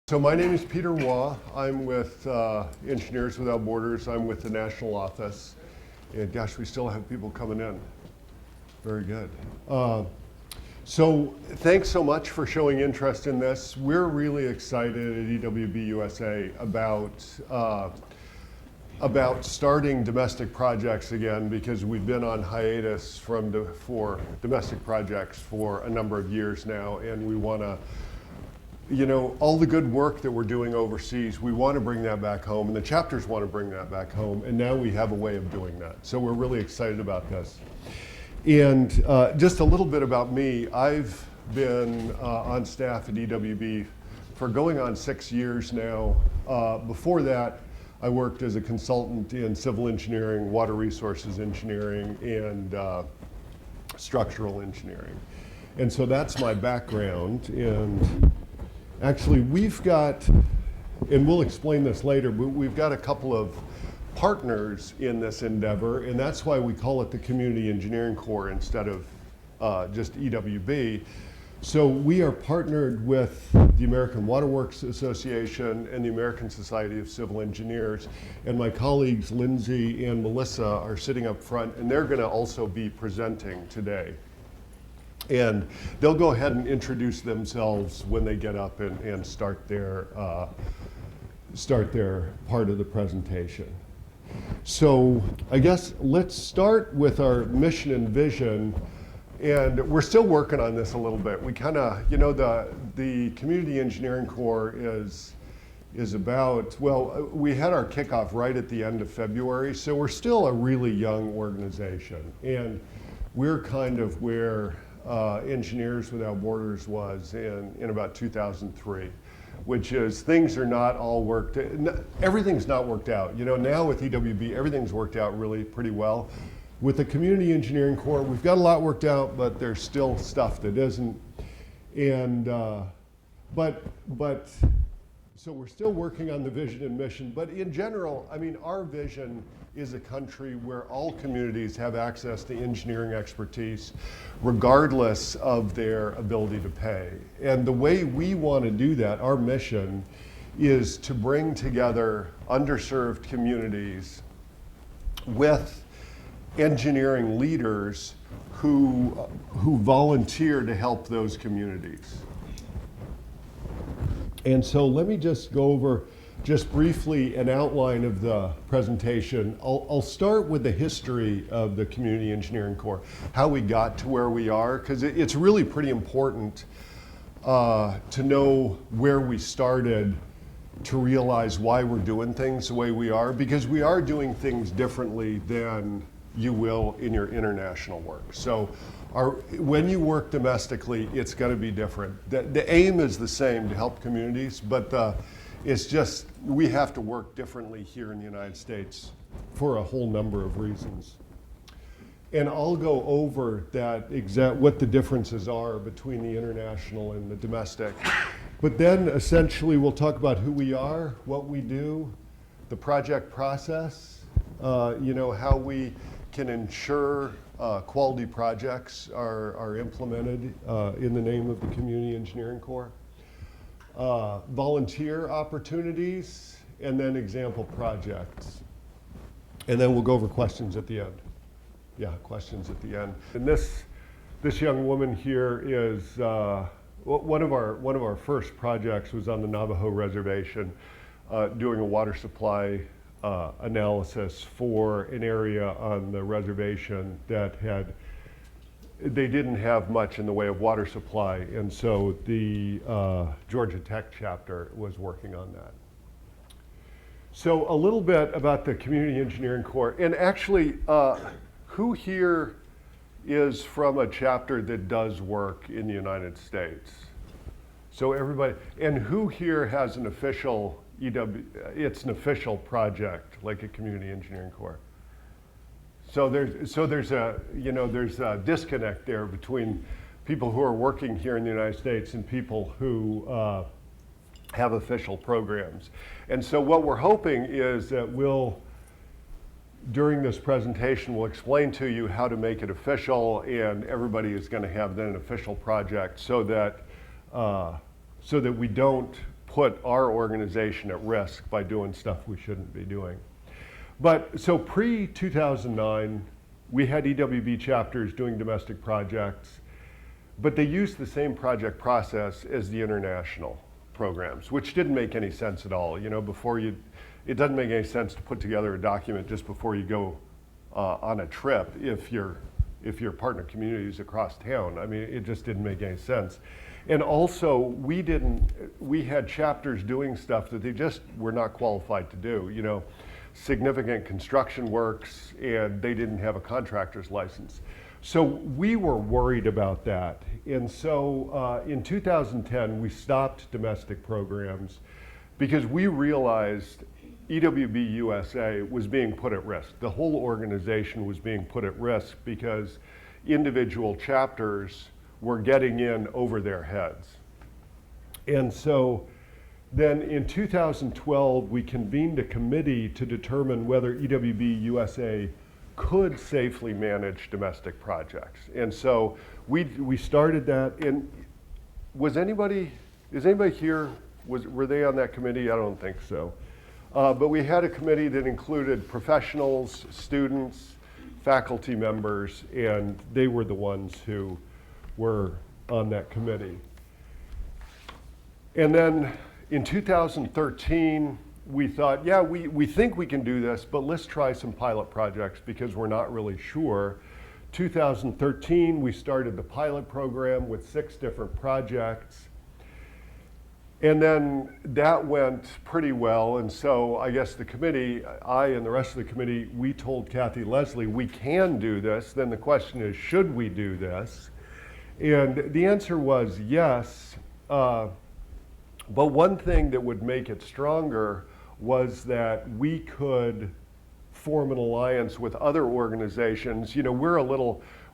So my name is Peter Waugh. I'm with Engineers Without Borders. I'm with the national office. And gosh, we still have people coming in. Very good. So thanks so much for showing interest in this. We're really excited at EWB-USA about starting domestic projects again, because we've been on hiatus for domestic projects for a number of years now, and we want to, all the good work that we're doing overseas, we want to bring that back home, and the chapters want to bring that back home, and now we have a way of doing that. So we're really excited about this. And just a little bit about me, I've been on staff at EWB for going on 6 years now. Before that, I worked as a consultant in civil engineering, water resources engineering, and structural engineering. And so that's my background. And actually, we've got, and we'll explain this later, but we've got a couple of partners in this endeavor, and that's why we call it the Community Engineering Corps instead of just EWB. So we are partnered with the American Water Works Association and the American Society of Civil Engineers, and my colleagues Lindsay and Melissa are sitting up front, and they're going to also be presenting today. And they'll go ahead and introduce themselves when they get up and start their part of the presentation. So I guess let's start with our mission and vision. And we're still working on this a little bit. We kind of, the Community Engineering Corps is about, well, we had our kickoff right at the end of February, so we're still a really young organization. And we're kind of where Engineers Without Borders was in about 2003, which is things are not all worked, everything's not worked out. Now with EWB, everything's worked out really pretty well. With the Community Engineering Corps, we've got a lot worked out, but there's still stuff that isn't. And, so we're still working on the vision and mission, but in general, our vision is a country where all communities have access to engineering expertise, regardless of their ability to pay. And the way we want to do that, our mission, is to bring together underserved communities with engineering leaders who volunteer to help those communities. And so let me just go over just briefly an outline of the presentation. I'll start with the history of the Community Engineering Corps, how we got to where we are, because it's really pretty important to know where we started to realize why we're doing things the way we are, because we are doing things differently than you will in your international work. So when you work domestically, it's going to be different. The aim is the same, to help communities, but it's just we have to work differently here in the United States for a whole number of reasons. And I'll go over what the differences are between the international and the domestic. But then essentially we'll talk about who we are, what we do, the project process, how we can ensure quality projects are implemented in the name of the Community Engineering Corps, volunteer opportunities, and then example projects. And then we'll go over questions at the end. Yeah, questions at the end. And this young woman here is one of our first projects was on the Navajo Reservation, doing a water supply analysis for an area on the reservation that they didn't have much in the way of water supply, and so the Georgia Tech chapter was working on that. So a little bit about the Community Engineering Corps, and actually who here is from a chapter that does work in the United States? So everybody, and who here has an official it's an official project, like a Community Engineering Corps. So there's a disconnect there between people who are working here in the United States and people who have official programs. And so what we're hoping is that during this presentation, we'll explain to you how to make it official, and everybody is going to have then an official project so that we don't put our organization at risk by doing stuff we shouldn't be doing. But so pre-2009, we had EWB chapters doing domestic projects, but they used the same project process as the international programs, which didn't make any sense at all. You know, it doesn't make any sense to put together a document just before you go on a trip if your partner community is across town. I mean, it just didn't make any sense. And also, we had chapters doing stuff that they just were not qualified to do. You know, significant construction works, and they didn't have a contractor's license. So we were worried about that. And so in 2010, we stopped domestic programs because we realized EWB-USA was being put at risk. The whole organization was being put at risk because individual chapters were getting in over their heads. And so then in 2012, we convened a committee to determine whether EWB-USA could safely manage domestic projects. And so we started that. And is anybody here, were they on that committee? I don't think so. But we had a committee that included professionals, students, faculty members, and they were the ones who were on that committee. And then in 2013, we thought, yeah, we think we can do this, but let's try some pilot projects because we're not really sure. 2013, we started the pilot program with 6 different projects. And then that went pretty well, and so I guess the committee, I and the rest of the committee, we told Kathy Leslie, we can do this. Then the question is, should we do this? And the answer was yes, but one thing that would make it stronger was that we could form an alliance with other organizations. You know,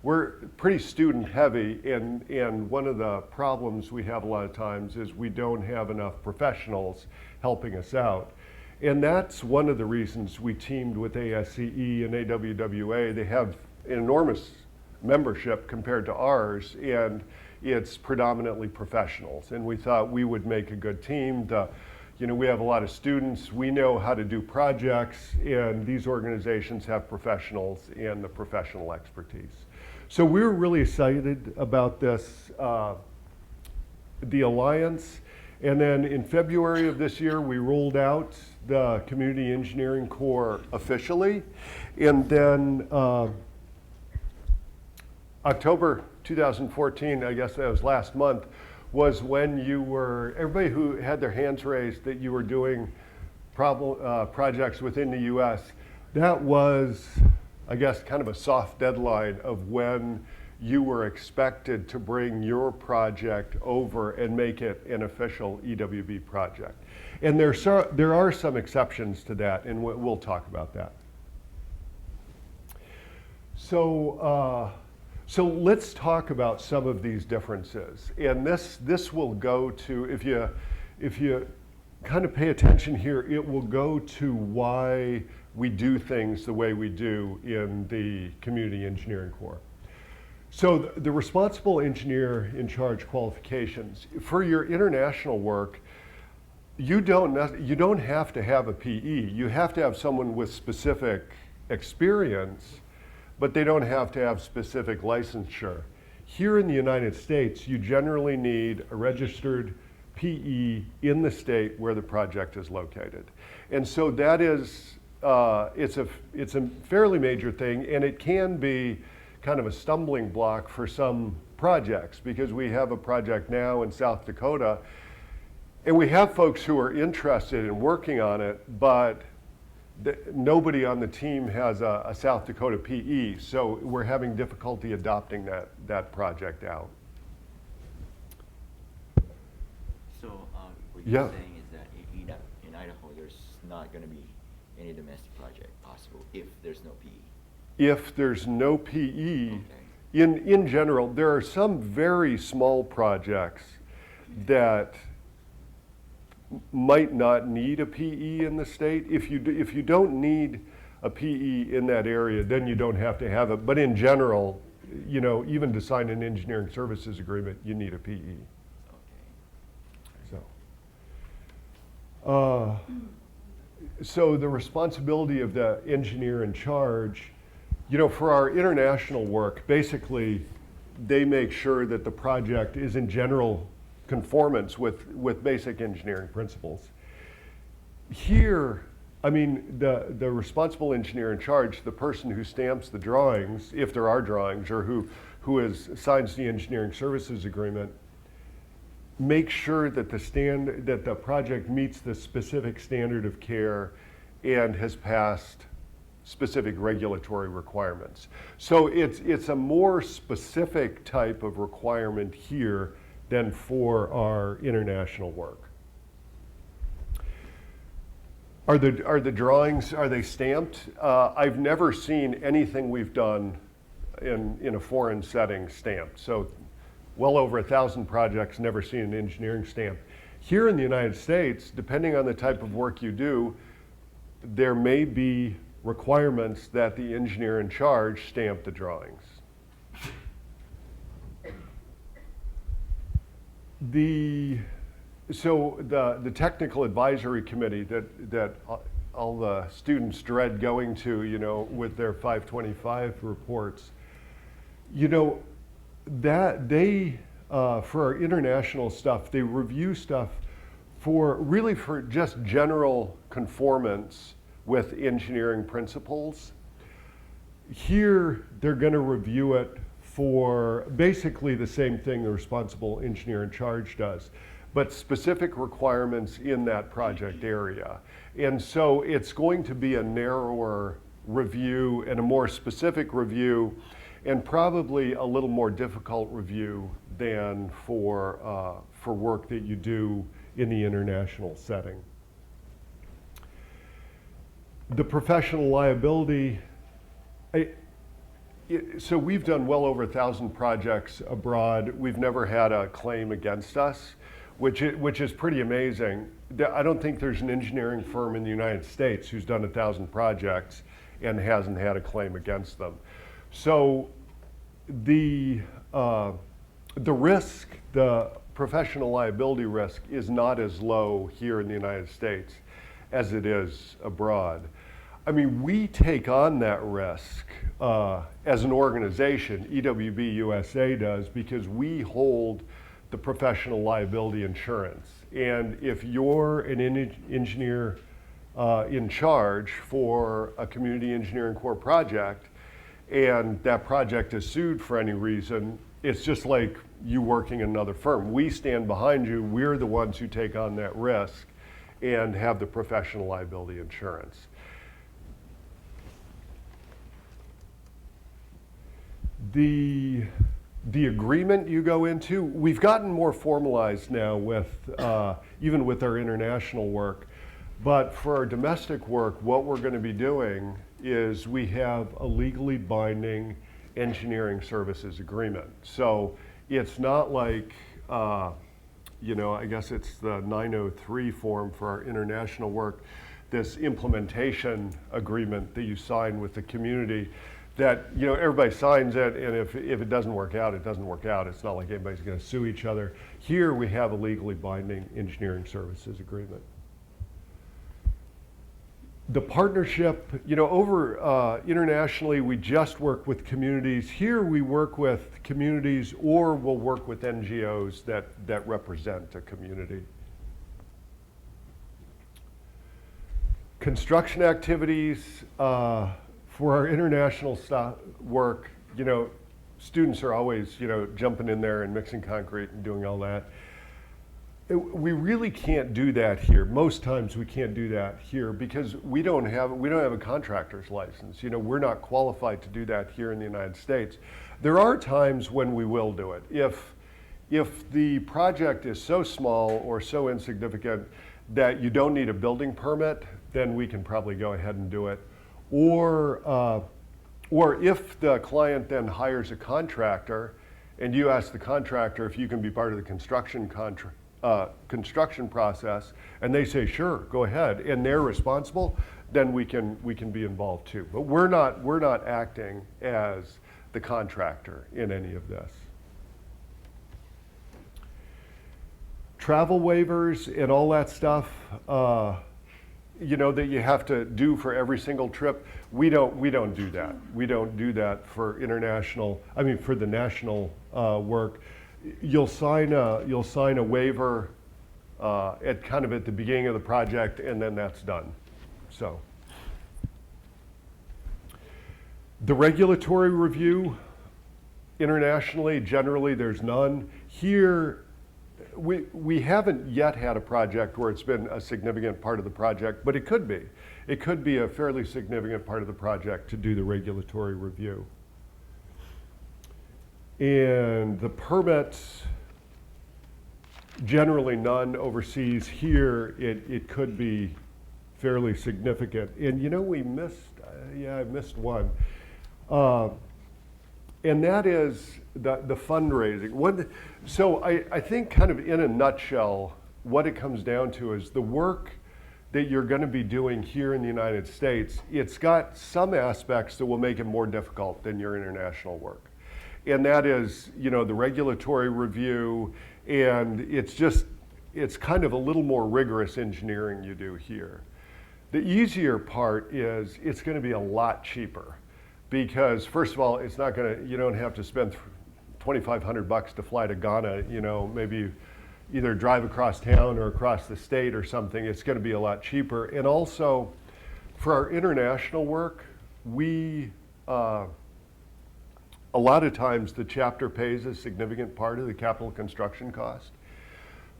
we're pretty student heavy, and one of the problems we have a lot of times is we don't have enough professionals helping us out. And that's one of the reasons we teamed with ASCE and AWWA. They have an enormous membership compared to ours, and it's predominantly professionals. And we thought we would make a good team. You know, we have a lot of students, we know how to do projects, and these organizations have professionals and the professional expertise. So we were really excited about this, the Alliance. And then in February of this year, we rolled out the Community Engineering Corps officially. And then October 2014, I guess that was last month, was when you were, everybody who had their hands raised that you were doing projects within the US, that was, I guess, kind of a soft deadline of when you were expected to bring your project over and make it an official EWB project. And there are some exceptions to that, and we'll talk about that. So let's talk about some of these differences. And this will go to, if you kind of pay attention here, it will go to why we do things the way we do in the Community Engineering Corps. So the responsible engineer in charge qualifications, for your international work, you don't have to have a PE. You have to have someone with specific experience, but they don't have to have specific licensure. Here in the United States, you generally need a registered PE in the state where the project is located. And so that is, it's a fairly major thing, and it can be kind of a stumbling block for some projects, because we have a project now in South Dakota, and we have folks who are interested in working on it, but nobody on the team has a South Dakota PE, so we're having difficulty adopting that project out. So what you're saying is that in Idaho, there's not going to be any domestic project possible if there's no PE? If there's no PE, okay. In general, there are some very small projects that might not need a PE in the state. If you don't need a PE in that area, then you don't have to have it. But in general, you know, even to sign an engineering services agreement, you need a PE. Okay. So the responsibility of the engineer in charge, you know, for our international work, basically they make sure that the project is in general conformance with basic engineering principles. Here, I mean, the responsible engineer in charge, the person who stamps the drawings, if there are drawings, or who signs the engineering services agreement, make sure that the project meets the specific standard of care and has passed specific regulatory requirements. So it's a more specific type of requirement here than for our international work. Are the drawings, are they stamped? I've never seen anything we've done in a foreign setting stamped. So well over 1,000 projects, never seen an engineering stamp. Here in the United States, depending on the type of work you do, there may be requirements that the engineer in charge stamp the drawings. So the technical advisory committee that all the students dread going to, you know, with their 525 reports, you know, that they, for our international stuff, they review stuff for just general conformance with engineering principles. Here, they're going to review it for basically the same thing the responsible engineer in charge does, but specific requirements in that project area. And so it's going to be a narrower review and a more specific review, and probably a little more difficult review than for work that you do in the international setting. The professional liability, so we've done well over 1,000 projects abroad. We've never had a claim against us, which is pretty amazing. I don't think there's an engineering firm in the United States who's done 1,000 projects and hasn't had a claim against them. So the risk, the professional liability risk, is not as low here in the United States as it is abroad. I mean, we take on that risk as an organization, EWB-USA does, because we hold the professional liability insurance. And if you're an engineer in charge for a community engineering corps project, and that project is sued for any reason, it's just like you working in another firm. We stand behind you. We're the ones who take on that risk and have the professional liability insurance. The agreement you go into, we've gotten more formalized now with, even with our international work. But for our domestic work, what we're going to be doing is we have a legally binding engineering services agreement. So it's not like, you know, I guess it's the 903 form for our international work, this implementation agreement that you sign with the community that, you know, everybody signs it, and if it doesn't work out, it doesn't work out. It's not like anybody's going to sue each other. Here we have a legally binding engineering services agreement. The partnership, you know, over internationally, we just work with communities. Here we work with communities, or we'll work with NGOs that represent a community. Construction activities, for our international work, you know, students are always, you know, jumping in there and mixing concrete and doing all that. We really can't do that here. Most times we can't do that here because we don't have a contractor's license. You know, we're not qualified to do that here in the United States. There are times when we will do it. If the project is so small or so insignificant that you don't need a building permit, then we can probably go ahead and do it. Or if the client then hires a contractor and you ask the contractor if you can be part of the construction process, and they say, sure, go ahead, and they're responsible, then we can be involved too. But we're not acting as the contractor in any of this. travel waivers and all that stuff, you know, that you have to do for every single trip, we don't do that. We don't do that for international, I mean, for the national work. You'll sign a waiver at kind of at the beginning of the project, and then that's done. So the regulatory review, internationally, generally there's none. Here, we haven't yet had a project where it's been a significant part of the project, but it could be. It could be a fairly significant part of the project to do the regulatory review. And the permits, generally none overseas. Here, it could be fairly significant. And you know, we missed, I missed one. And that is the fundraising. So I think kind of in a nutshell, what it comes down to is the work that you're going to be doing here in the United States, it's got some aspects that will make it more difficult than your international work. And that is, you know, the regulatory review, and it's kind of a little more rigorous engineering you do here. The easier part is it's going to be a lot cheaper because, first of all, it's not going to, you don't have to spend $2,500 to fly to Ghana, you know, maybe either drive across town or across the state or something. It's going to be a lot cheaper. And also, for our international work, a lot of times the chapter pays a significant part of the capital construction cost.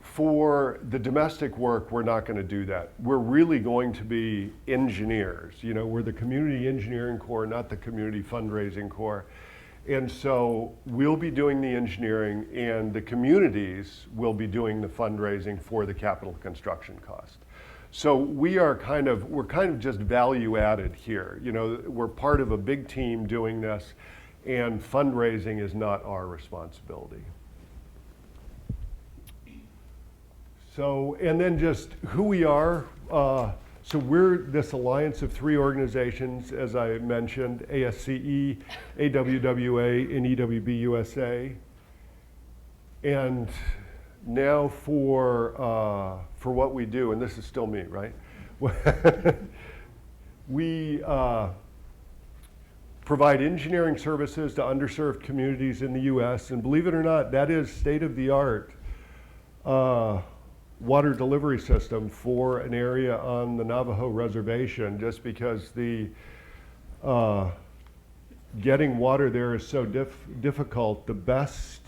For the domestic work, we're not going to do that. We're really going to be engineers. You know, we're the community engineering corps, not the community fundraising corps. And so we'll be doing the engineering, and the communities will be doing the fundraising for the capital construction cost. So we're kind of just value added here. You know, we're part of a big team doing this, and fundraising is not our responsibility. So, and then just who we are. So we're this alliance of 3 organizations, as I mentioned, ASCE, AWWA, and EWB-USA. And now for what we do, and this is still me, right? We provide engineering services to underserved communities in the US, and believe it or not, that is state-of-the-art water delivery system for an area on the Navajo reservation, just because the getting water there is so difficult. The best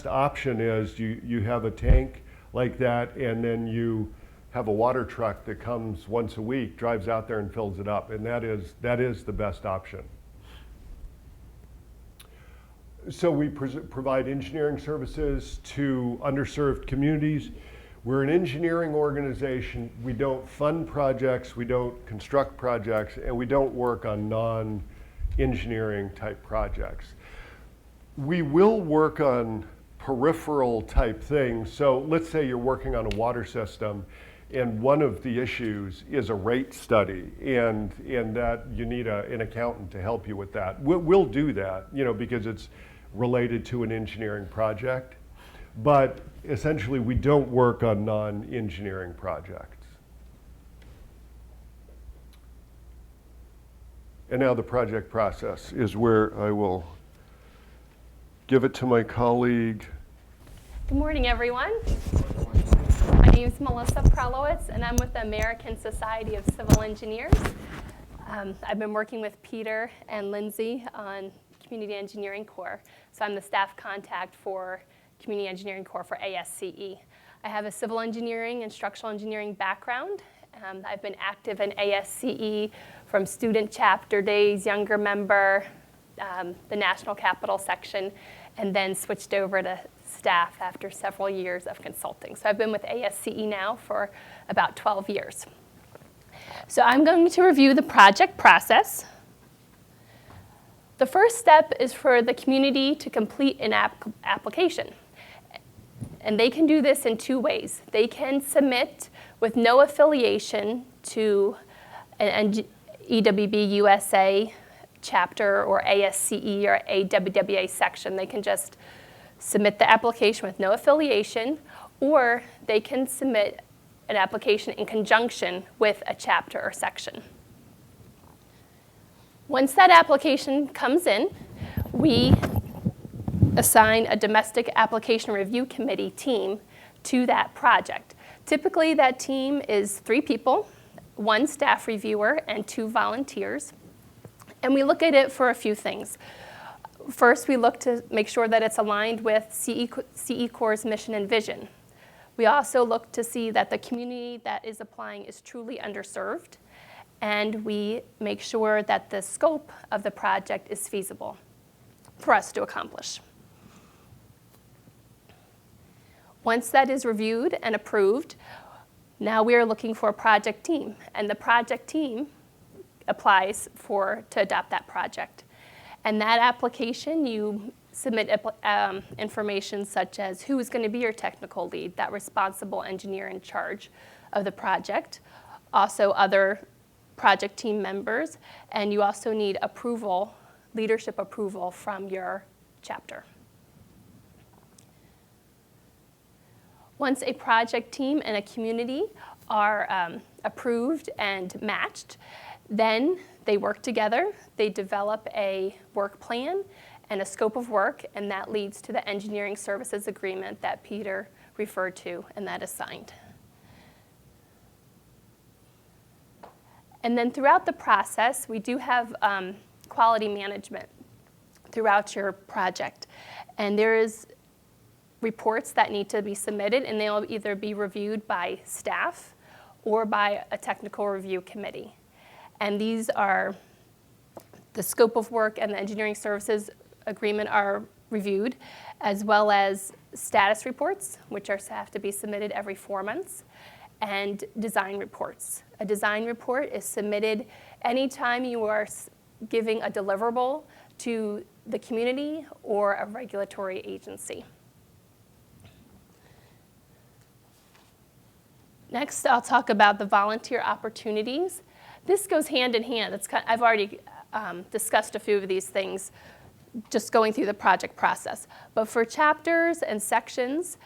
option is you have a tank like that, and then you have a water truck that comes once a week, drives out there and fills it up, and that is the best option. So we provide engineering services to underserved communities. We're an engineering organization. We don't fund projects, we don't construct projects, and we don't work on non-engineering type projects. We will work on peripheral type things. So let's say you're working on a water system, and one of the issues is a rate study, and that you need an accountant to help you with that. We'll do that, you know, because it's related to an engineering project, but essentially we don't work on non-engineering projects. And now the project process is where I will give it to my colleague. Good morning, everyone. My name is Melissa Prelowitz, and I'm with the American Society of Civil Engineers. I've been working with Peter and Lindsay on Community Engineering Corps, so I'm the staff contact for Community Engineering Corps for ASCE. I have a civil engineering and structural engineering background. I've been active in ASCE from student chapter days, younger member, the national capital section, and then switched over to staff after several years of consulting. So I've been with ASCE now for about 12 years. So I'm going to review the project process. The first step is for the community to complete an application. And they can do this in 2 ways. They can submit with no affiliation to an EWB-USA chapter or ASCE or AWWA section. They can just submit the application with no affiliation, or they can submit an application in conjunction with a chapter or section. Once that application comes in, we assign a domestic application review committee team to that project. Typically, that team is 3 people, 1 staff reviewer, and 2 volunteers. And we look at it for a few things. First, we look to make sure that it's aligned with CE Corps' mission and vision. We also look to see that the community that is applying is truly underserved, and we make sure that the scope of the project is feasible for us to accomplish. Once that is reviewed and approved, now we are looking for a project team, and the project team applies to adopt that project. And that application, you submit information such as who is going to be your technical lead, that responsible engineer in charge of the project, also other project team members, and you also need approval, leadership approval from your chapter. Once a project team and a community are approved and matched, then they work together, they develop a work plan and a scope of work, and that leads to the engineering services agreement that Peter referred to, and that is signed. And then throughout the process, we do have quality management throughout your project. And there is reports that need to be submitted, and they'll either be reviewed by staff or by a technical review committee. And these are the scope of work and the engineering services agreement are reviewed, as well as status reports, which have to be submitted every 4 months, and design reports. A design report is submitted anytime you are giving a deliverable to the community or a regulatory agency. Next, I'll talk about the volunteer opportunities. This goes hand in hand. I've already discussed a few of these things just going through the project process. But for chapters and sections,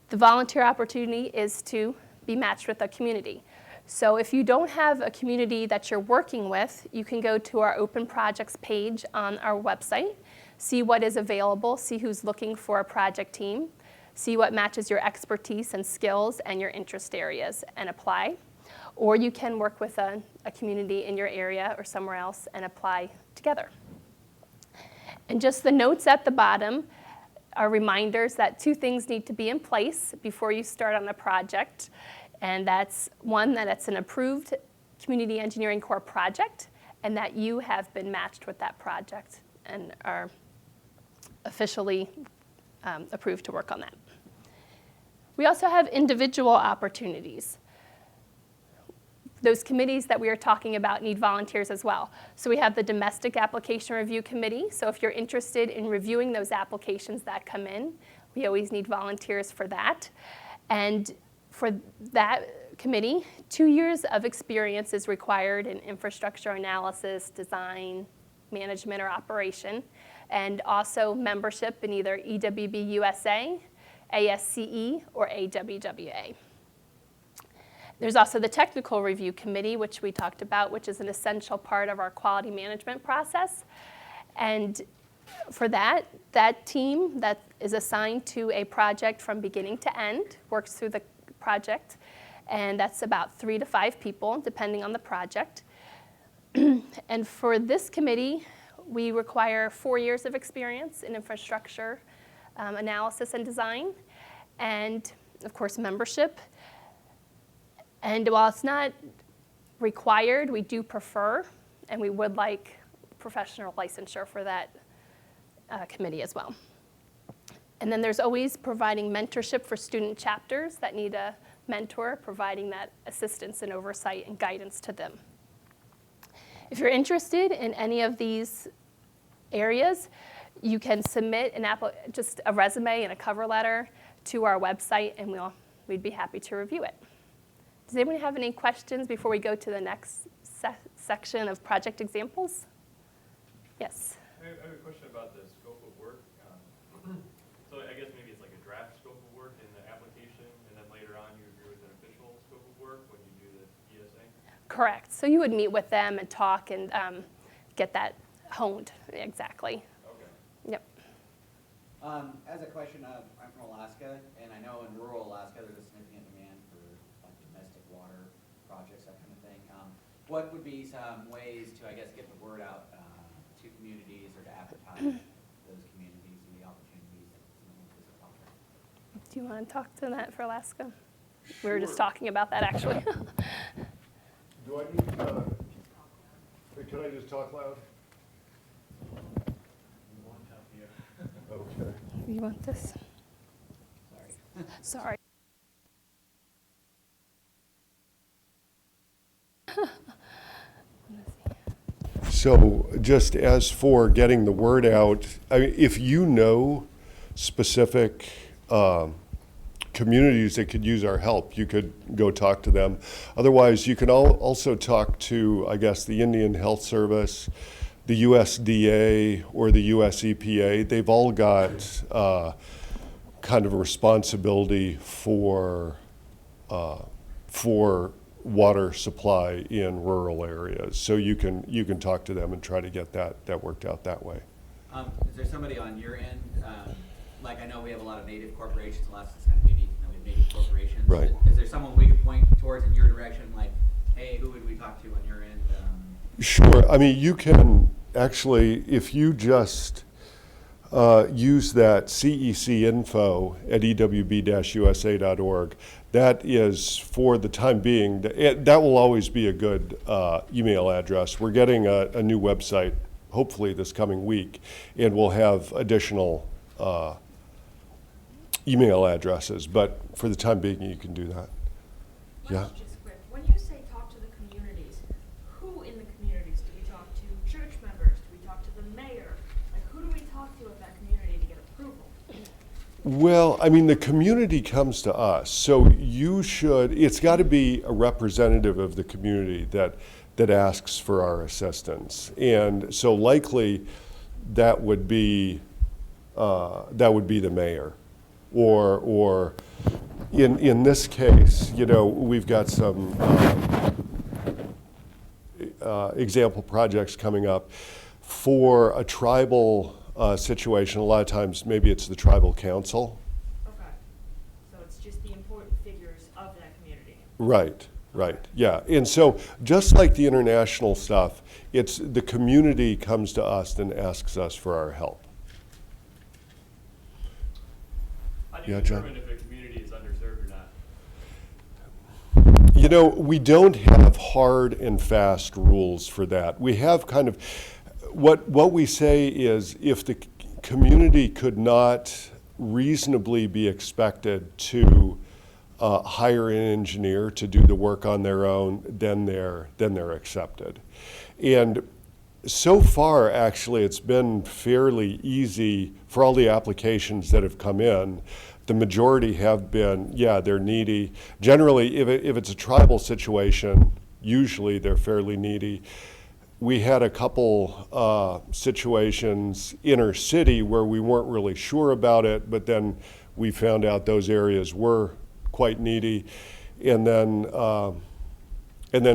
the volunteer opportunity is to be matched with a community. So if you don't have a community that you're working with, you can go to our open projects page on our website, see what is available, see who's looking for a project team, see what matches your expertise and skills and your interest areas, and apply. Or you can work with a community in your area or somewhere else and apply together. And just the notes at the bottom are reminders that 2 things need to be in place before you start on the project. And that's one, that it's an approved Community Engineering Corps project, and that you have been matched with that project and are officially approved to work on that. We also have individual opportunities. Those committees that we are talking about need volunteers as well. So we have the Domestic Application Review Committee. So if you're interested in reviewing those applications that come in, we always need volunteers for that. And for that committee, 2 years of experience is required in infrastructure analysis, design, management, or operation, and also membership in either EWB-USA, ASCE, or AWWA. There's also the Technical Review Committee, which we talked about, which is an essential part of our quality management process. And for that team that is assigned to a project from beginning to end, works through the project, and that's about 3 to 5 people, depending on the project. And for this committee, we require 4 years of experience in infrastructure analysis and design, and of course membership. And while it's not required, we do prefer, and we would like professional licensure for that committee as well. And then there's always providing mentorship for student chapters that need a mentor, providing that assistance and oversight and guidance to them. If you're interested in any of these areas, you can submit just a resume and a cover letter to our website, and we'd be happy to review it. Does anyone have any questions before we go to the next section of project examples? Yes? I have a question about the scope of work. So I guess maybe it's like a draft scope of work, and Correct. So you would meet with them and talk and get that honed. Exactly. Okay. Yep. As a question, I'm from Alaska, and I know in rural Alaska there's a significant demand for like domestic water projects, that kind of thing. What would be some ways to, I guess, get the word out to communities or to advertise those communities and the opportunities that someone visit offer? Do you want to talk to that for Alaska? We were just talking about that actually. Do I need to, can I just talk loud? Okay. You want this? Sorry. Sorry. So just as for getting the word out, I mean, if you know specific communities that could use our help, you could go talk to them. Otherwise, you can also talk to, I guess, the Indian Health Service, the USDA, or the US EPA. They've all got kind of a responsibility for water supply in rural areas. So you can talk to them and try to get that worked out that way. Is there somebody on your end, like I know we have a lot of native corporations, Alaska's kind of unique, we have native corporations. Right. Is there someone we could point towards in your direction, like, hey, who would we talk to on your end? Sure. I mean, you can actually, if you just use that CEC info at EWB-USA.org, that is, for the time being, that will always be a good email address. We're getting a new website, hopefully this coming week, and we'll have additional email addresses. But for the time being, you can do that. Yeah. Just quick. When you say talk to the communities, who in the communities do we talk to? Church members? Do we talk to the mayor? Like, who do we talk to of that community to get approval? Well, I mean, the community comes to us, so it's got to be a representative of the community that asks for our assistance. And so likely that would be the mayor. Or in this case, we've got some example projects coming up for a tribal situation. A lot of times, maybe it's the tribal council. Okay. So it's just the important figures of that community. Right, yeah. And so just like the international stuff, it's the community comes to us and asks us for our help. How do you Yeah, John? determine if a community is underserved or not? We don't have hard and fast rules for that. We have kind of, what we say is if the community could not reasonably be expected to hire an engineer to do the work on their own, then they're accepted. And so far, actually, it's been fairly easy for all the applications that have come in. The majority have been, they're needy. Generally, if it's a tribal situation, usually they're fairly needy. We had a couple situations inner city where we weren't really sure about it, but then we found out those areas were quite needy. And then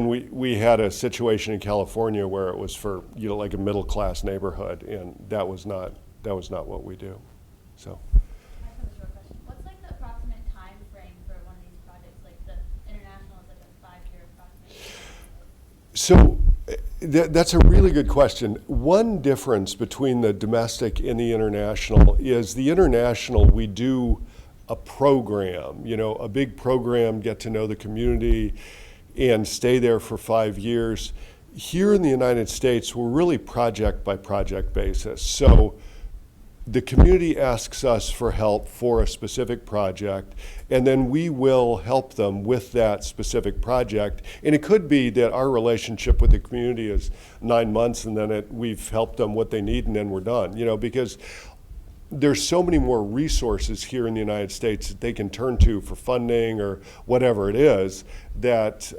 we had a situation in California where it was for like a middle class neighborhood, and that was not what we do. So. I have a short question. What's like the approximate time frame for one of these projects? Like the international is like a 5-year approximate. So that's a really good question. One difference between the domestic and the international is the international, we do a program, a big program, get to know the community and stay there for 5 years. Here in the United States, we're really project by project basis. So the community asks us for help for a specific project, and then we will help them with that specific project. And it could be that our relationship with the community is 9 months, and then we've helped them what they need, and then we're done. Because there's so many more resources here in the United States that they can turn to for funding or whatever it is, that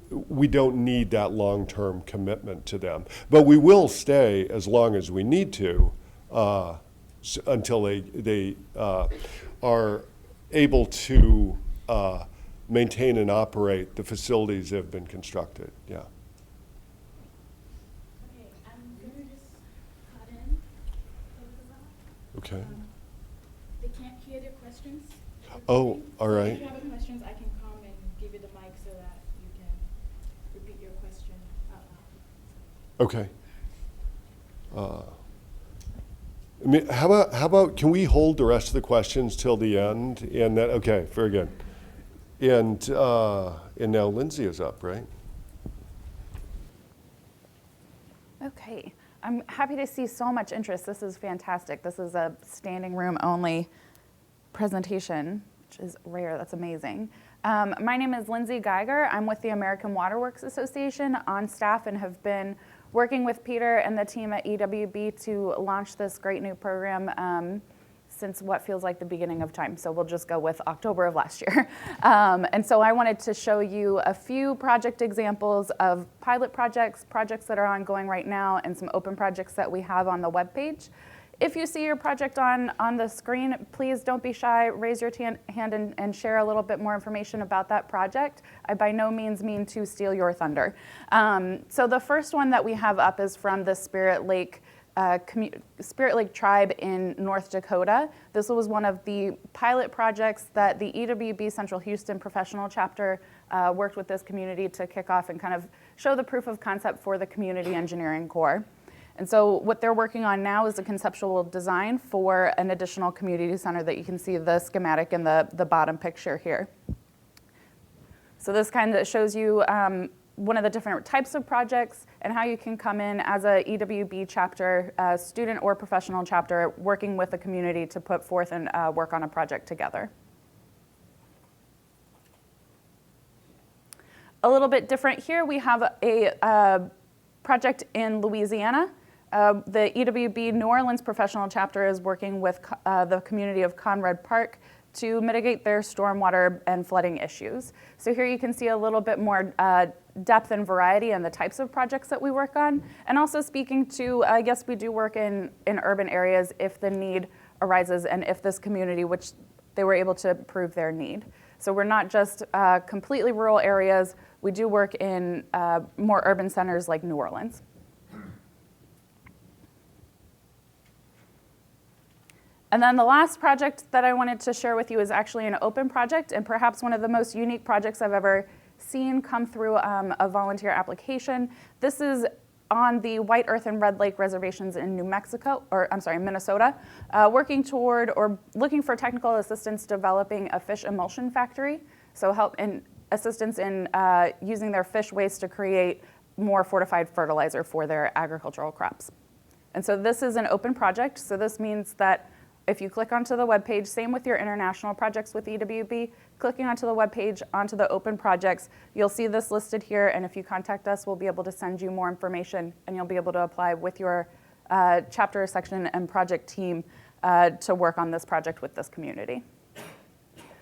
we don't need that long-term commitment to them. But we will stay as long as we need to until they are able to maintain and operate the facilities that have been constructed, yeah. Okay, I'm gonna just cut in. Okay. They can't hear their questions. Oh, all So right. if you have questions, I can come and give you the mic so that you can repeat your question out loud. Okay. I mean, how about, can we hold the rest of the questions till the end? And that, okay, very good. And now Lindsay is up, right? Okay, I'm happy to see so much interest. This is fantastic. This is a standing room only presentation, which is rare. That's amazing. My name is Lindsay Geiger. I'm with the American Waterworks Association on staff and have been working with Peter and the team at EWB to launch this great new program since what feels like the beginning of time. So we'll just go with October of last year. And so I wanted to show you a few project examples of pilot projects, projects that are ongoing right now, and some open projects that we have on the webpage. If you see your project on the screen, please don't be shy, raise your hand and share a little bit more information about that project. I by no means mean to steal your thunder. So the first one that we have up is from the Spirit Lake tribe in North Dakota. This was one of the pilot projects that the EWB Central Houston Professional Chapter worked with this community to kick off and kind of show the proof of concept for the Community Engineering Corps. And so what they're working on now is a conceptual design for an additional community center that you can see the schematic in the bottom picture here. So this kind of shows you one of the different types of projects and how you can come in as a EWB chapter, student or professional chapter, working with the community to put forth and work on a project together. A little bit different here, we have a project in Louisiana. The EWB New Orleans Professional Chapter is working with the community of Conrad Park to mitigate their stormwater and flooding issues. So here you can see a little bit more depth and variety in the types of projects that we work on, and also speaking to, yes, we do work in urban areas if the need arises and if this community, which they were able to prove their need. So we're not just completely rural areas, we do work in more urban centers like New Orleans. And then the last project that I wanted to share with you is actually an open project and perhaps one of the most unique projects I've ever seen come through a volunteer application. This is on the White Earth and Red Lake reservations in Minnesota, working toward or looking for technical assistance developing a fish emulsion factory. So help and assistance in using their fish waste to create more fortified fertilizer for their agricultural crops. And so this is an open project. So this means that if you click onto the webpage, same with your international projects with EWB, clicking onto the webpage, onto the open projects, you'll see this listed here, and if you contact us, we'll be able to send you more information, and you'll be able to apply with your chapter, section, and project team to work on this project with this community.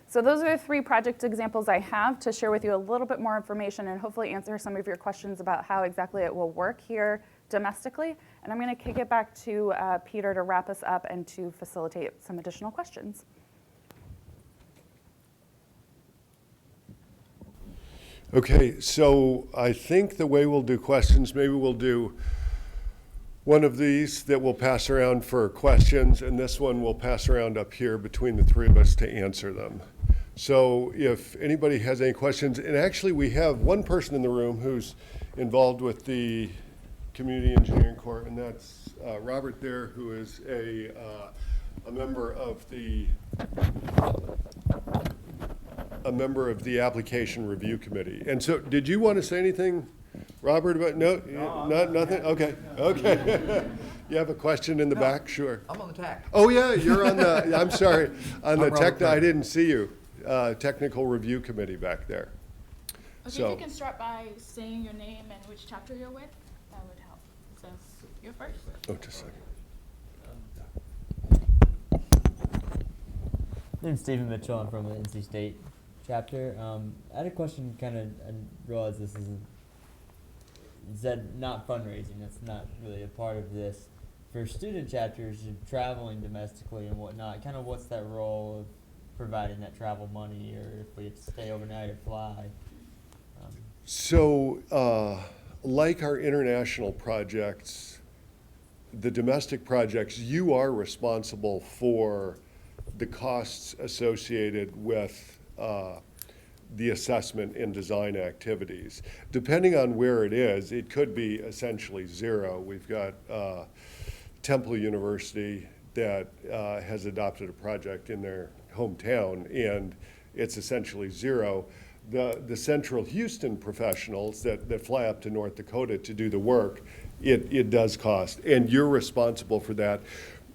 So those are the 3 project examples I have to share with you a little bit more information and hopefully answer some of your questions about how exactly it will work here domestically. And I'm going to kick it back to Peter to wrap us up and to facilitate some additional questions. Okay, so I think the way we'll do questions, maybe we'll do one of these that we'll pass around for questions, and this one we'll pass around up here between the 3 of us to answer them. So if anybody has any questions, and actually we have one person in the room who's involved with the Community Engineering Corps, and that's Robert there, who is a member of the Application Review Committee. And so, did you want to say anything, Robert? About nothing. Okay. You have a question in the back? Sure. I'm on the TAC. Oh yeah, you're on the. I'm sorry, on the Robert I didn't see you. Technical Review Committee back there. Okay, So, if you can start by saying your name and which chapter you're with, that would help. So you're first. oh, just a second. My name's Stephen Mitchell. I'm from the NC State chapter. I had a question. I realize this isn't. You said not fundraising. That's not really a part of this. For student chapters, you're traveling domestically and whatnot. Kind of what's that role of providing that travel money, or if we have to stay overnight or fly. So, like our international projects, the domestic projects, you are responsible for the costs associated with the assessment and design activities. Depending on where it is, it could be essentially zero. We've got Temple University that has adopted a project in their hometown, and it's essentially zero. The Central Houston professionals that fly up to North Dakota to do the work, it does cost, and you're responsible for that.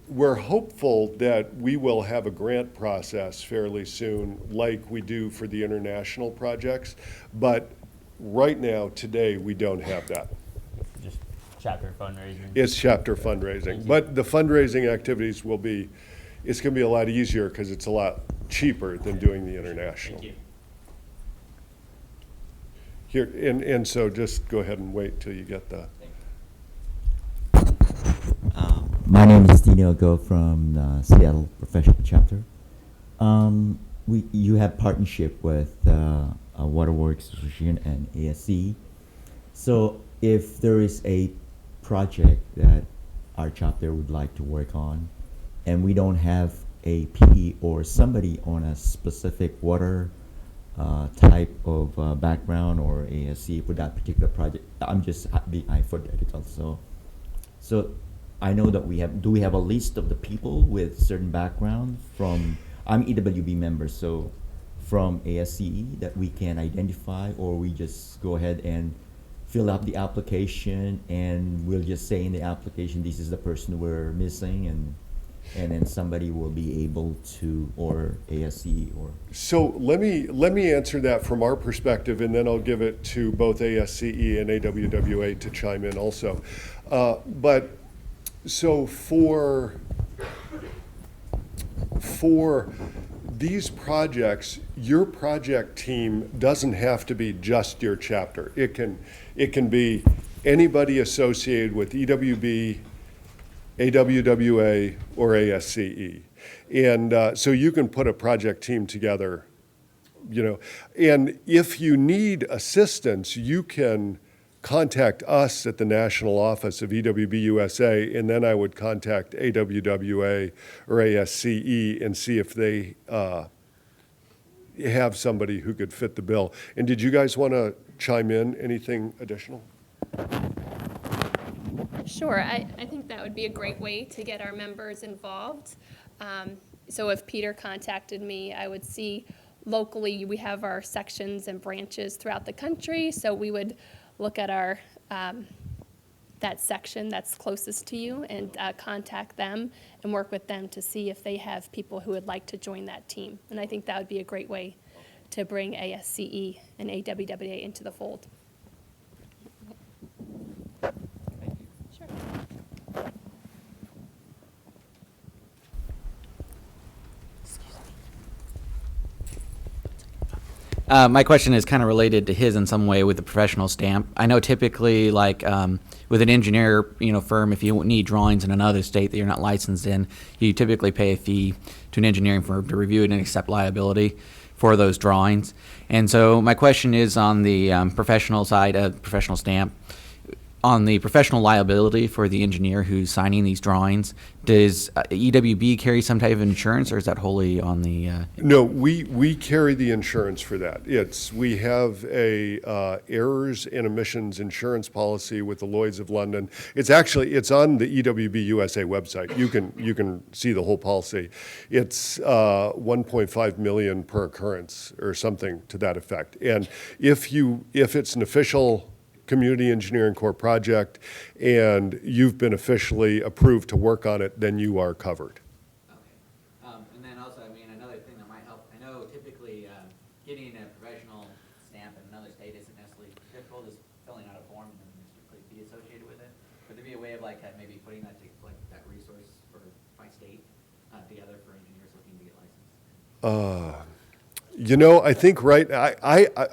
We're hopeful that we will have a grant process fairly soon, like we do for the international projects, but right now, today, we don't have that. Just chapter fundraising. It's chapter fundraising, but the fundraising activities will be, it's gonna be a lot easier because it's a lot cheaper than doing the international. Thank you. Here, and so just go ahead and wait till you get the. My name is Dino Go from Seattle Professional Chapter. You have partnership with Waterworks Association and ASCE. So if there is a project that our chapter would like to work on, and we don't have a PE or somebody on a specific water type of background or ASCE for that particular project, I'm just being hypothetical. So I know that do we have a list of the people with certain background from, I'm EWB member, so from ASCE that we can identify, or we just go ahead and fill out the application and we'll just say in the application, this is the person we're missing, and then somebody will be able to, or ASCE or. So let me answer that from our perspective, and then I'll give it to both ASCE and AWWA to chime in also. But so for these projects, your project team doesn't have to be just your chapter. It can be anybody associated with EWB, AWWA, or ASCE. And so you can put a project team together, and if you need assistance, you can contact us at the national office of EWB-USA, and then I would contact AWWA or ASCE and see if they have somebody who could fit the bill. And did you guys want to chime in? Anything additional? Sure, I think that would be a great way to get our members involved. So if Peter contacted me, I would see locally, we have our sections and branches throughout the country, so we would look at our that section that's closest to you and contact them and work with them to see if they have people who would like to join that team. And I think that would be a great way to bring ASCE and AWWA into the fold. Sure. My question is kind of related to his in some way with the professional stamp. I know typically, like with an engineer, firm, if you need drawings in another state that you're not licensed in, you typically pay a fee to an engineering firm to review it and accept liability for those drawings. And so my question is on the professional side of professional stamp. On the professional liability for the engineer who's signing these drawings, does EWB carry some type of insurance, or is that wholly on the? No, we carry the insurance for that. We have a errors and omissions insurance policy with the Lloyd's of London. It's on the EWB-USA website. You can see the whole policy. It's 1.5 million per occurrence or something to that effect. And if it's an official Community Engineering Corps project, and you've been officially approved to work on it, then you are covered. Okay. And then also, another thing that might help, I know typically getting a professional stamp in another state isn't necessarily difficult, just filling out a form and then there's a fee associated with it. Would there be a way of maybe putting that that resource by state together for engineers looking to get licensed? I think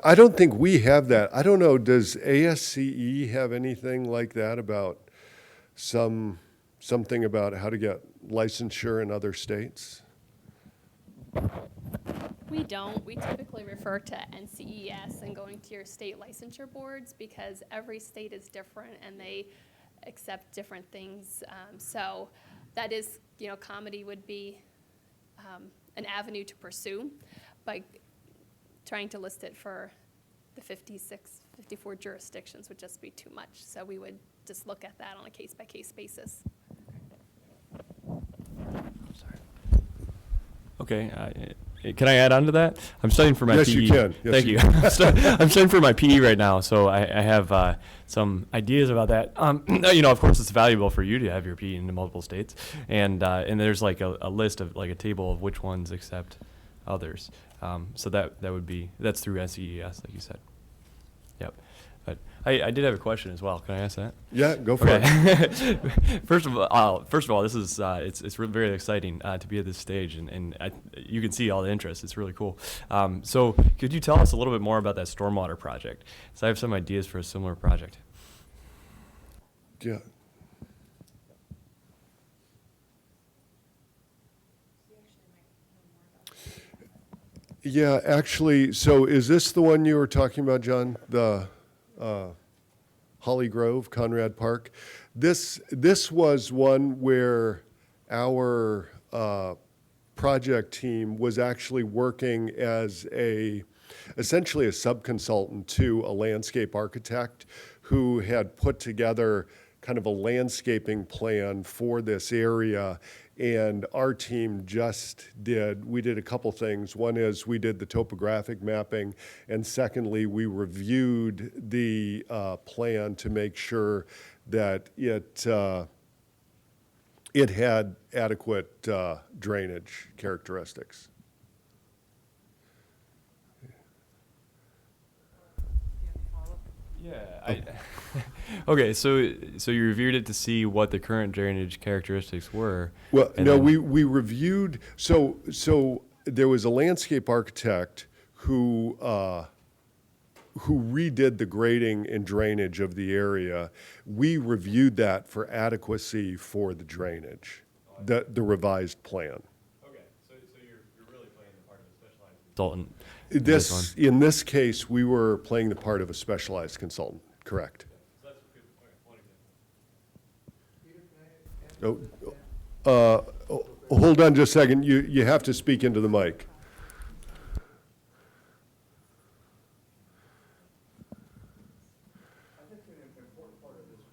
I don't think we have that. I don't know, does ASCE have anything like that about something about how to get licensure in other states? We don't. We typically refer to NCES and going to your state licensure boards because every state is different and they accept different things. So that is, comedy would be an avenue to pursue, but trying to list it for the 54 jurisdictions would just be too much. So we would just look at that on a case-by-case basis. Okay, can I add on to that? I'm studying for my Yes, PE. you can. Yes, Thank you you. I'm studying for my PE right now, so I have some ideas about that. Of course, it's valuable for you to have your PE in multiple states, and there's like a list of like a table of which ones accept others. So that's through SEES, like you said. Yep. But I did have a question as well. Can I ask that? Yeah, go for it. First of all, this is it's really very exciting to be at this stage, and you can see all the interest. It's really cool. So could you tell us a little bit more about that stormwater project? So I have some ideas for a similar project. Yeah. Yeah, actually, so is this the one you were talking about, John? The Holly Grove, Conrad Park? This was one where our project team was actually working as essentially a subconsultant to a landscape architect who had put together kind of a landscaping plan for this area. And our team we did a couple things. One is we did the topographic mapping, and secondly, we reviewed the plan to make sure that it had adequate drainage characteristics. Yeah. Okay, so you reviewed it to see what the current drainage characteristics were. Well, and no, then- we reviewed. So there was a landscape architect who redid the grading and drainage of the area. We reviewed that for adequacy for the drainage, the revised plan. Okay, so you're really playing the part of a specialized consultant. In this case, we were playing the part of a specialized consultant. Correct. So that's good. One example. Hold on just a second. You have to speak into the mic.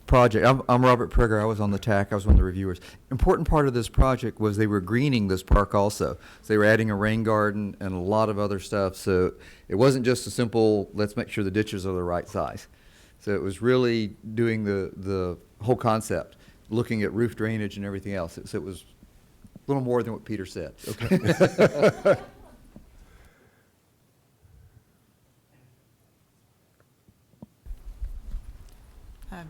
Project. I'm Robert Prigger. I was on the TAC. I was one of the reviewers. Important part of this project was they were greening this park also. So they were adding a rain garden and a lot of other stuff. So it wasn't just a simple, let's make sure the ditches are the right size. So it was really doing the whole concept, looking at roof drainage and everything else. So it was a little more than what Peter said. Okay.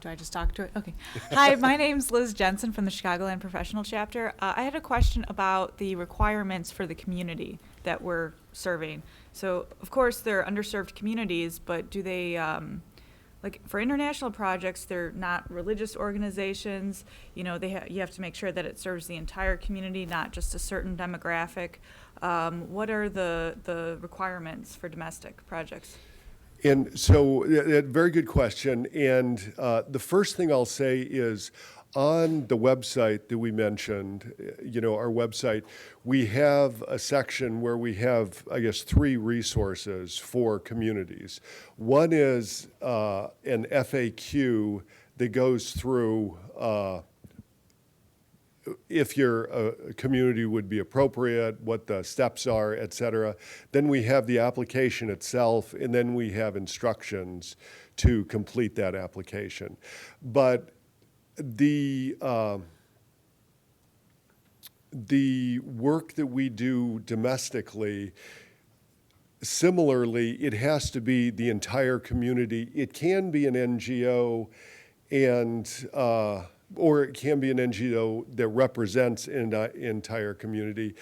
Do I just talk to it? Okay. Hi, my name's Liz Jensen from the Chicagoland Professional Chapter. I had a question about the requirements for the community that we're serving. So, of course, they're underserved communities, but do they, like for international projects, they're not religious organizations. You know, you have to make sure that it serves the entire community, not just a certain demographic. What are the requirements for domestic projects? And so, very good question. And the first thing I'll say is, on the website that we mentioned, our website, we have a section where we have, I guess, 3 resources for communities. One is an FAQ that goes through if your community would be appropriate, what the steps are, et cetera. Then we have the application itself, and then we have instructions to complete that application. But the work that we do domestically, similarly, it has to be the entire community. It can be an NGO or it can be an NGO that represents an entire community,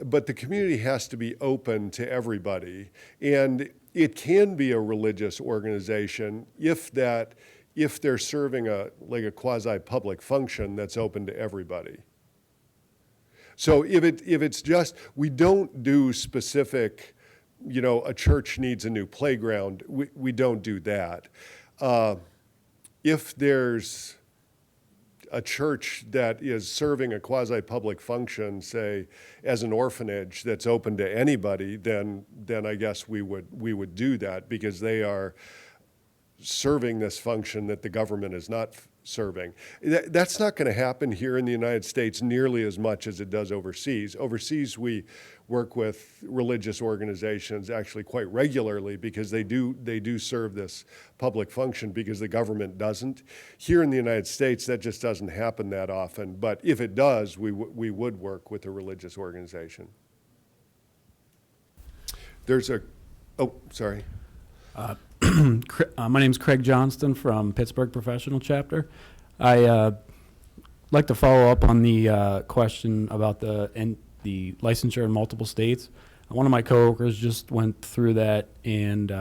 but the community has to be open to everybody. And it can be a religious organization if they're serving a quasi-public function that's open to everybody. So if it's just, we don't do specific you know, a church needs a new playground, we don't do that. If there's a church that is serving a quasi-public function, say, as an orphanage that's open to anybody, then I guess we would do that, because they are serving this function that the government is not serving. That's not going to happen here in the United States nearly as much as it does overseas. Overseas, we work with religious organizations actually quite regularly, because they do serve this public function because the government doesn't. Here in the United States, that just doesn't happen that often. But if it does, we would work with a religious organization. Sorry. My name's Craig Johnston from Pittsburgh Professional Chapter. I like to follow up on the question about the licensure in multiple states. One of my coworkers just went through that, and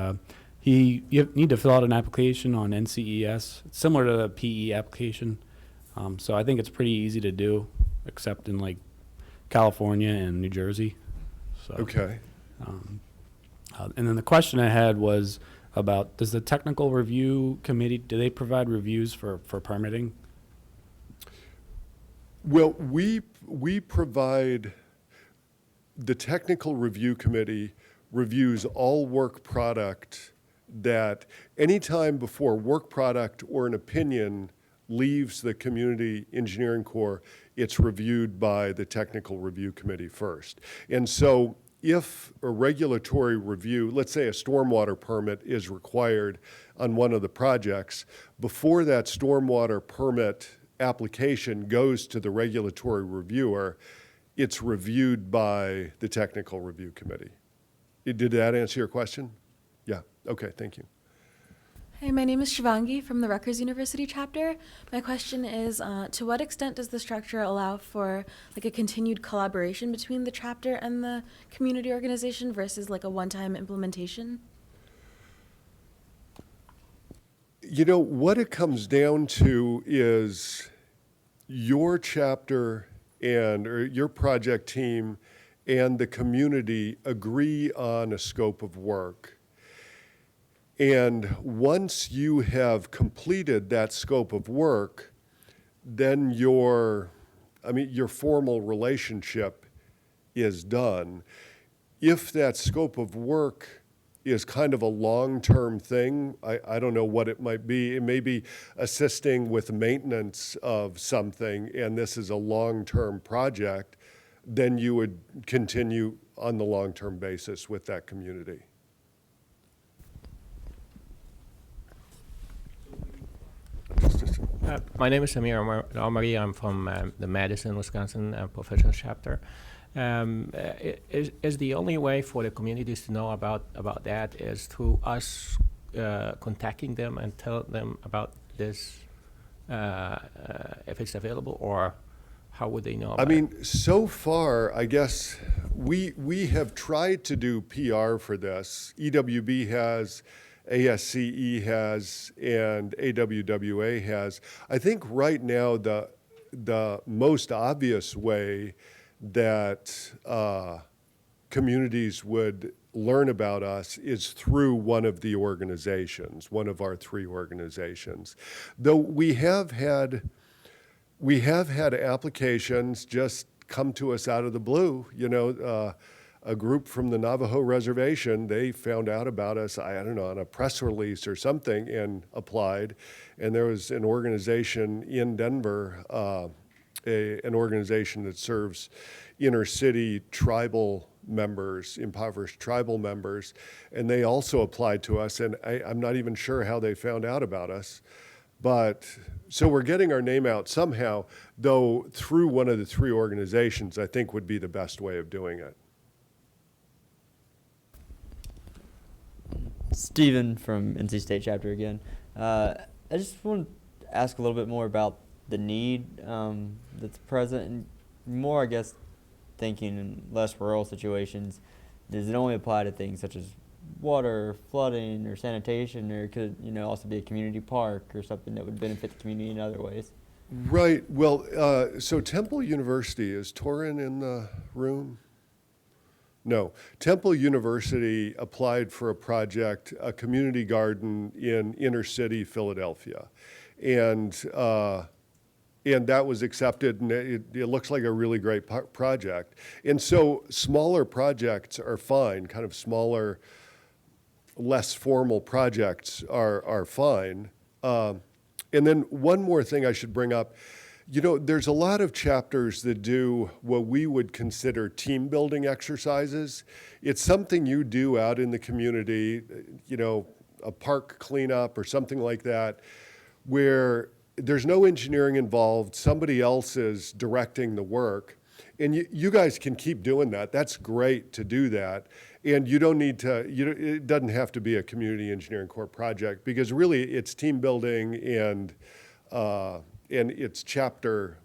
you need to fill out an application on NCES. It's similar to the PE application, so I think it's pretty easy to do, except in like California and New Jersey. So, Okay. And then the question I had was about, does the technical review committee, do they provide reviews for permitting? Well, we provide, the technical review committee reviews all work product that anytime before work product or an opinion leaves the Community Engineering Corps, it's reviewed by the technical review committee first. And so if a regulatory review, let's say a stormwater permit is required on one of the projects, before that stormwater permit application goes to the regulatory reviewer, it's reviewed by the technical review committee. Did that answer your question? Yeah, okay, thank you. Hey, my name is Shivangi from the Rutgers University chapter. My question is, to what extent does the structure allow for like a continued collaboration between the chapter and the community organization versus like a one-time implementation? You know, what it comes down to is your chapter or your project team and the community agree on a scope of work. And once you have completed that scope of work, then your formal relationship is done. If that scope of work is kind of a long-term thing, I don't know what it might be. It may be assisting with maintenance of something, and this is a long-term project, then you would continue on the long-term basis with that community. My name is Amir Omari. I'm from the Madison, Wisconsin Professional Chapter. Is the only way for the communities to know about that is through us contacting them and tell them about this if it's available, or how would they know about it? So far, I guess we have tried to do PR for this. EWB has, ASCE has, and AWWA has. I think right now the most obvious way that communities would learn about us is through one of the organizations, one of our 3 organizations. Though we have had applications just come to us out of the blue. You know, a group from the Navajo Reservation, they found out about us, I don't know, on a press release or something, and applied. And there was an organization in Denver, an organization that serves inner city tribal members, impoverished tribal members, and they also applied to us, and I'm not even sure how they found out about us. But so we're getting our name out somehow, though through one of the 3 organizations, I think would be the best way of doing it. Steven from NC State chapter again. I just want to ask a little bit more about the need that's present, and more, I guess, thinking in less rural situations. Does it only apply to things such as water, flooding, or sanitation, or could it, also be a community park or something that would benefit the community in other ways? Right. Well, so Temple University, is Torin in the room? No. Temple University applied for a project, a community garden in inner city Philadelphia. And that was accepted, and it looks like a really great project. And so smaller projects are fine, kind of smaller, less formal projects are fine. And then one more thing I should bring up. You know, there's a lot of chapters that do what we would consider team building exercises. It's something you do out in the community, you know, a park cleanup or something like that, where there's no engineering involved, somebody else is directing the work, and you guys can keep doing that. That's great to do that, and you don't need to, it doesn't have to be a Community Engineering Corps project, because really it's team building and it's chapter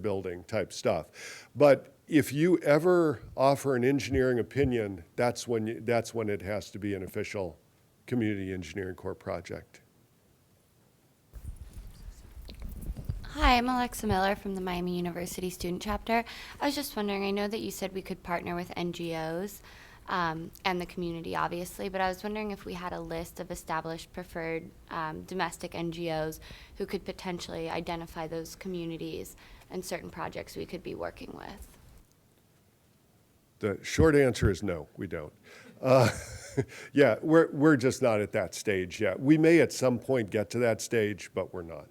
building type stuff. But if you ever offer an engineering opinion, that's when it has to be an official Community Engineering Corps project. Hi, I'm Alexa Miller from the Miami University Student Chapter. I was just wondering, I know that you said we could partner with NGOs and the community, obviously, but I was wondering if we had a list of established preferred domestic NGOs who could potentially identify those communities and certain projects we could be working with. The short answer is no, we don't. Yeah, we're just not at that stage yet. We may at some point get to that stage, but we're not.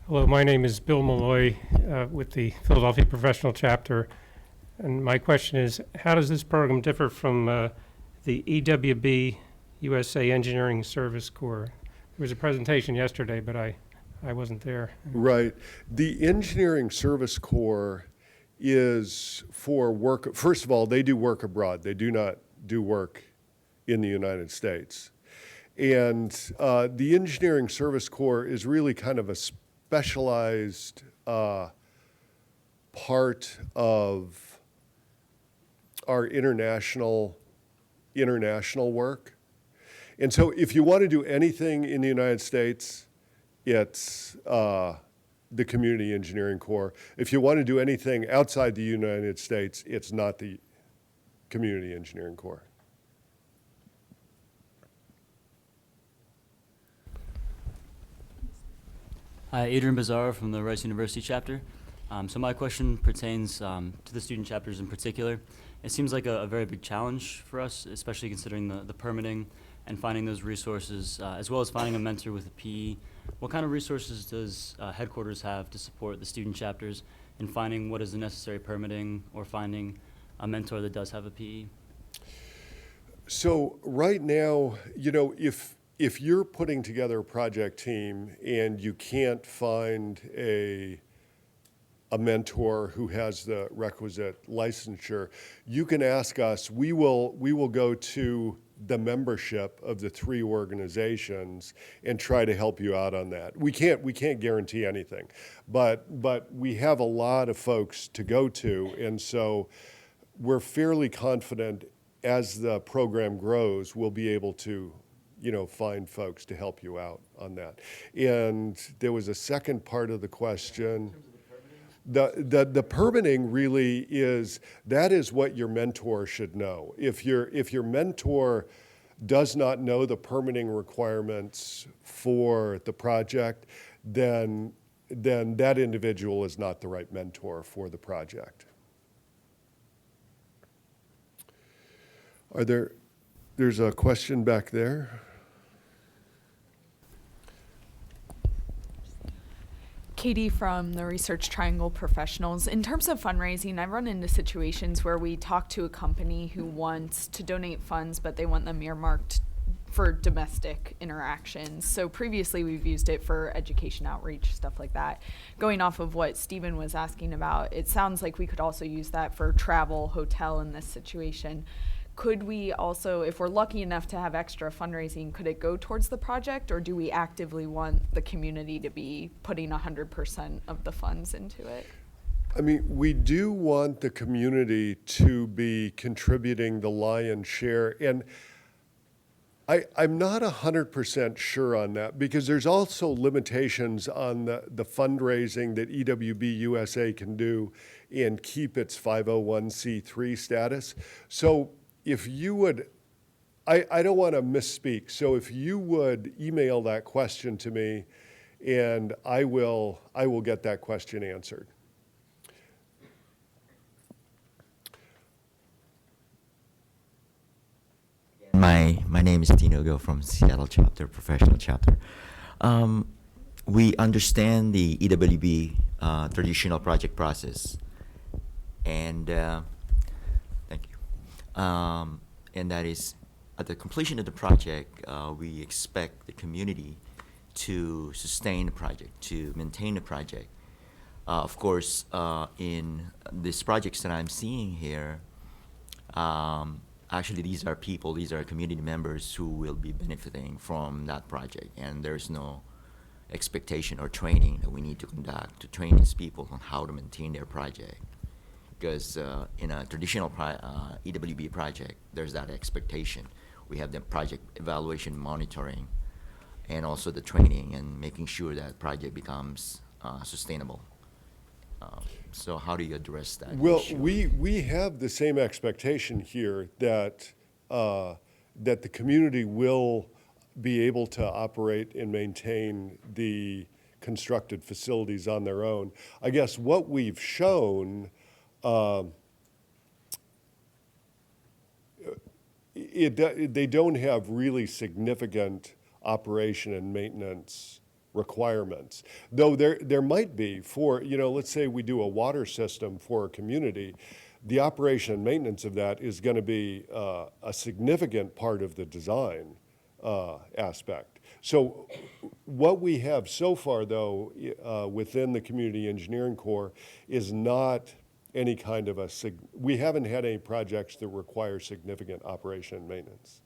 Hello, my name is Bill Malloy with the Philadelphia Professional Chapter, and my question is, how does this program differ from the EWB-USA Engineering Service Corps? There was a presentation yesterday, but I wasn't there. Right. The Engineering Service Corps is for work. First of all, they do work abroad. They do not do work in the United States. And the Engineering Service Corps is really kind of a specialized part of our international work. And so if you want to do anything in the United States, it's the Community Engineering Corps. If you want to do anything outside the United States, it's not the Community Engineering Corps. Hi, Adrian Bizarro from the Rice University chapter. So my question pertains to the student chapters in particular. It seems like a very big challenge for us, especially considering the permitting and finding those resources, as well as finding a mentor with a PE. What kind of resources does headquarters have to support the student chapters in finding what is the necessary permitting or finding a mentor that does have a PE? So right now, you know, if you're putting together a project team and you can't find a mentor who has the requisite licensure, you can ask us. We will go to the membership of the three organizations and try to help you out on that. We can't guarantee anything, but we have a lot of folks to go to, and so we're fairly confident as the program grows, we'll be able to, you know, find folks to help you out on that. And there was a second part of the question. The permitting really is, that is what your mentor should know. If your mentor does not know the permitting requirements for the project, then that individual is not the right mentor for the project. There's a question back there. Katie from the Research Triangle Professionals. In terms of fundraising, I've run into situations where we talk to a company who wants to donate funds, but they want them earmarked for domestic interactions. So previously we've used it for education outreach, stuff like that. Going off of what Stephen was asking about, it sounds like we could also use that for travel, hotel in this situation. Could we also, if we're lucky enough to have extra fundraising, could it go towards the project, or do we actively want the community to be putting 100% of the funds into it? I mean, we do want the community to be contributing the lion's share, and I'm not 100% sure on that because there's also limitations on the fundraising that EWB-USA can do and keep its 501c3 status. So if you would, I don't want to misspeak, so if you would email that question to me and I will get that question answered. My name is Dino Go from Seattle chapter, professional chapter. We understand the EWB traditional project process, and thank you. And that is, at the completion of the project, we expect the community to sustain the project, to maintain the project. Of course, in these projects that I'm seeing here, actually, these are people, these are community members who will be benefiting from that project, and there's no expectation or training that we need to conduct to train these people on how to maintain their project. Because in a traditional EWB project, there's that expectation. We have the project evaluation, monitoring, and also the training and making sure that project becomes sustainable. So how do you address that Well, issue? we have the same expectation here that that the community will be able to operate and maintain the constructed facilities on their own. I guess what we've shown, they don't have really significant operation and maintenance requirements. Though there might be for, let's say we do a water system for a community, the operation and maintenance of that is going to be a significant part of the design aspect. So what we have so far, though, within the Community Engineering Corps is not any kind of we haven't had any projects that require significant operation and maintenance.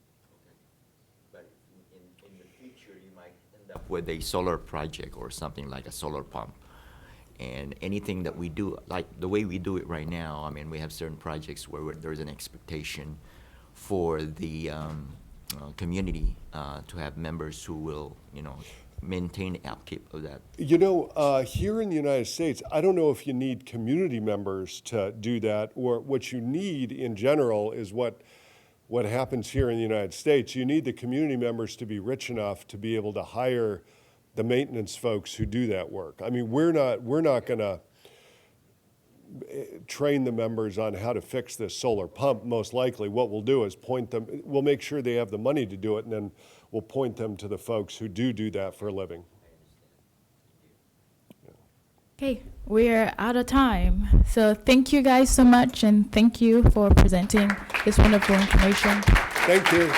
With a solar project or something like a solar pump. And anything that we do, like the way we do it right now, I mean, we have certain projects where there's an expectation for the community to have members who will, maintain the upkeep of that. Here in the United States, I don't know if you need community members to do that, or what you need in general is what happens here in the United States. You need the community members to be rich enough to be able to hire the maintenance folks who do that work. I mean, we're not going to train the members on how to fix this solar pump. Most likely what we'll do is we'll make sure they have the money to do it, and then we'll point them to the folks who do that for a living. Okay, we're out of time. So thank you guys so much, and thank you for presenting this wonderful information. Thank you.